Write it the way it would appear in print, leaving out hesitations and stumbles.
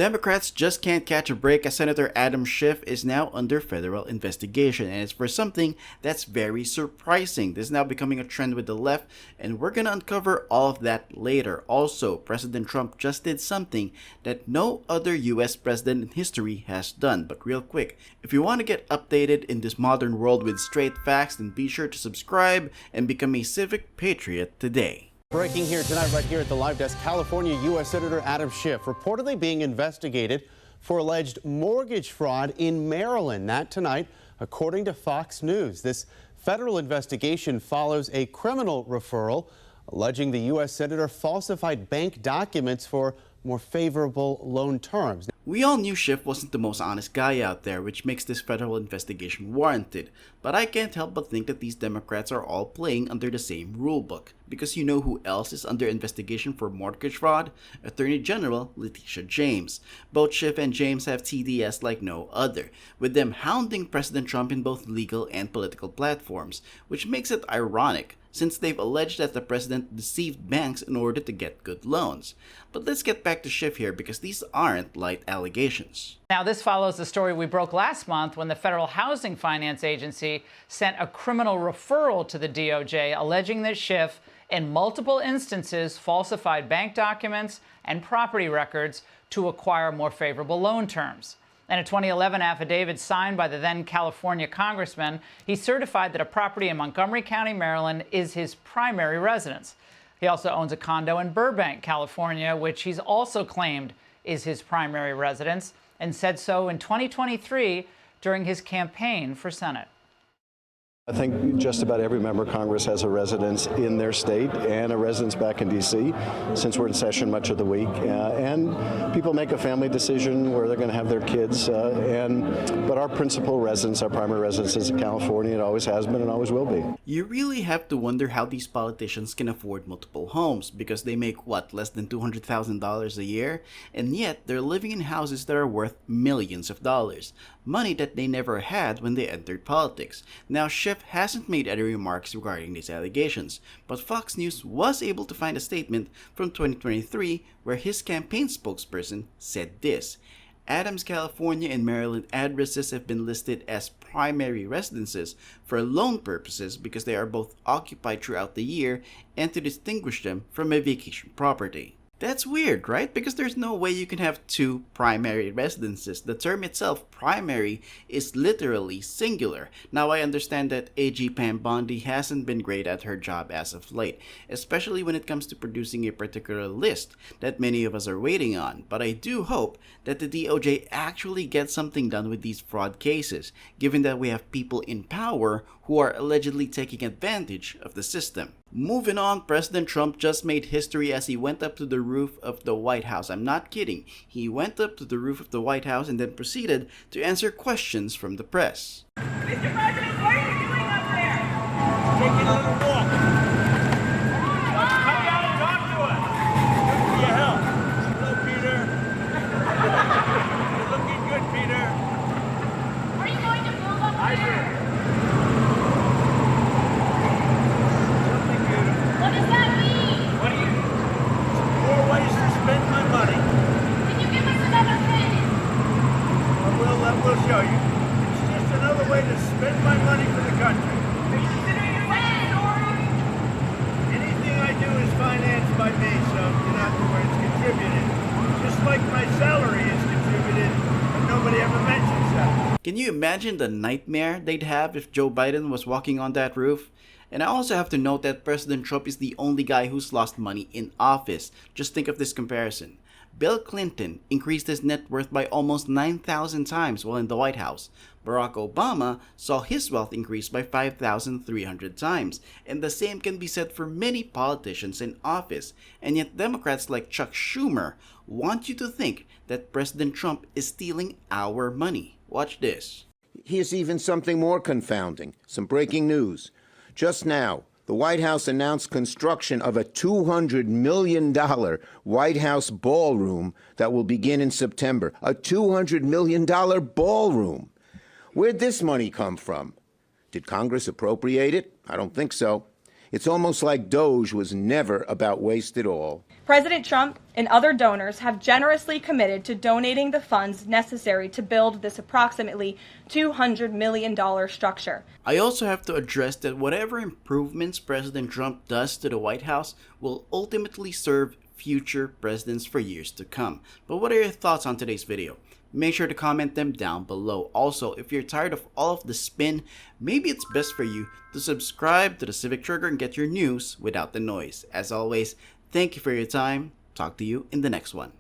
Democrats just can't catch a break as Senator Adam Schiff is now under federal investigation, and it's for something that's very surprising. This is now becoming a trend with the left, and we're gonna uncover all of that later. Also, President Trump just did something that no other US president in history has done. But real quick, if you want to get updated in this modern world with straight facts, then be sure to subscribe and become a civic patriot today. Breaking here tonight, right here at the Live Desk, California U.S. Senator Adam Schiff reportedly being investigated for alleged mortgage fraud in Maryland. That tonight, according to Fox News. This federal investigation follows a criminal referral alleging the U.S. Senator falsified bank documents for more favorable loan terms. We all knew Schiff wasn't the most honest guy out there, which makes this federal investigation warranted. But I can't help but think that these Democrats are all playing under the same rulebook. Because you know who else is under investigation for mortgage fraud? Attorney General Letitia James. Both Schiff and James have TDS like no other, with them hounding President Trump in both legal and political platforms, which makes it ironic, since they've alleged that the president deceived banks in order to get good loans. But let's get back to Schiff here, because these aren't light allegations. Now, this follows the story we broke last month when the Federal Housing Finance Agency sent a criminal referral to the DOJ alleging that Schiff, in multiple instances, falsified bank documents and property records to acquire more favorable loan terms. In a 2011 affidavit signed by the then California congressman, he certified that a property in Montgomery County, Maryland, is his primary residence. He also owns a condo in Burbank, California, which he's also claimed is his primary residence, and said so in 2023 during his campaign for Senate. I think just about every member of Congress has a residence in their state and a residence back in D.C. since we're in session much of the week. And people make a family decision where they're going to have their kids. But our principal residence, our primary residence is in California. It always has been and always will be. You really have to wonder how these politicians can afford multiple homes, because they make, what, less than $200,000 a year? And yet they're living in houses that are worth millions of dollars. Money that they never had when they entered politics. Now, Schiff hasn't made any remarks regarding these allegations, but Fox News was able to find a statement from 2023 where his campaign spokesperson said this: Adams, California and Maryland addresses have been listed as primary residences for loan purposes because they are both occupied throughout the year and to distinguish them from a vacation property. That's weird, right? Because there's no way you can have two primary residences. The term itself, primary, is literally singular. Now, I understand that AG Pam Bondi hasn't been great at her job as of late, especially when it comes to producing a particular list that many of us are waiting on. But I do hope that the DOJ actually gets something done with these fraud cases, given that we have people in power who are allegedly taking advantage of the system. Moving on, President Trump just made history as he went up to the roof of the White House. I'm not kidding. He went up to the roof of the White House and then proceeded to answer questions from the press. Mr. President, what are you doing up there? Taking a little walk. Come down and talk to us. Good for your health. Hello, Peter. You're looking good, Peter. Are you going to move up there? What does that mean? More ways to spend my money. Can you give us another hint? We'll show you. It's just another way to spend my money for the country. Are you considering a second story? Anything I do is financed by me, so you know where it's contributed. Just like my salary is contributed, but nobody ever mentions that. Can you imagine the nightmare they'd have if Joe Biden was walking on that roof? And I also have to note that President Trump is the only guy who's lost money in office. Just think of this comparison. Bill Clinton increased his net worth by almost 9,000 times while in the White House. Barack Obama saw his wealth increase by 5,300 times. And the same can be said for many politicians in office. And yet Democrats like Chuck Schumer want you to think that President Trump is stealing our money. Watch this. Here's even something more confounding. Some breaking news. Just now, the White House announced construction of a $200 million White House ballroom that will begin in September. A $200 million ballroom. Where'd this money come from? Did Congress appropriate it? I don't think so. It's almost like Doge was never about waste at all. President Trump and other donors have generously committed to donating the funds necessary to build this approximately $200 million structure. I also have to address that whatever improvements President Trump does to the White House will ultimately serve future presidents for years to come. But what are your thoughts on today's video? Make sure to comment them down below. Also, if you're tired of all of the spin, maybe it's best for you to subscribe to the Civic Trigger and get your news without the noise. As always, thank you for your time. Talk to you in the next one.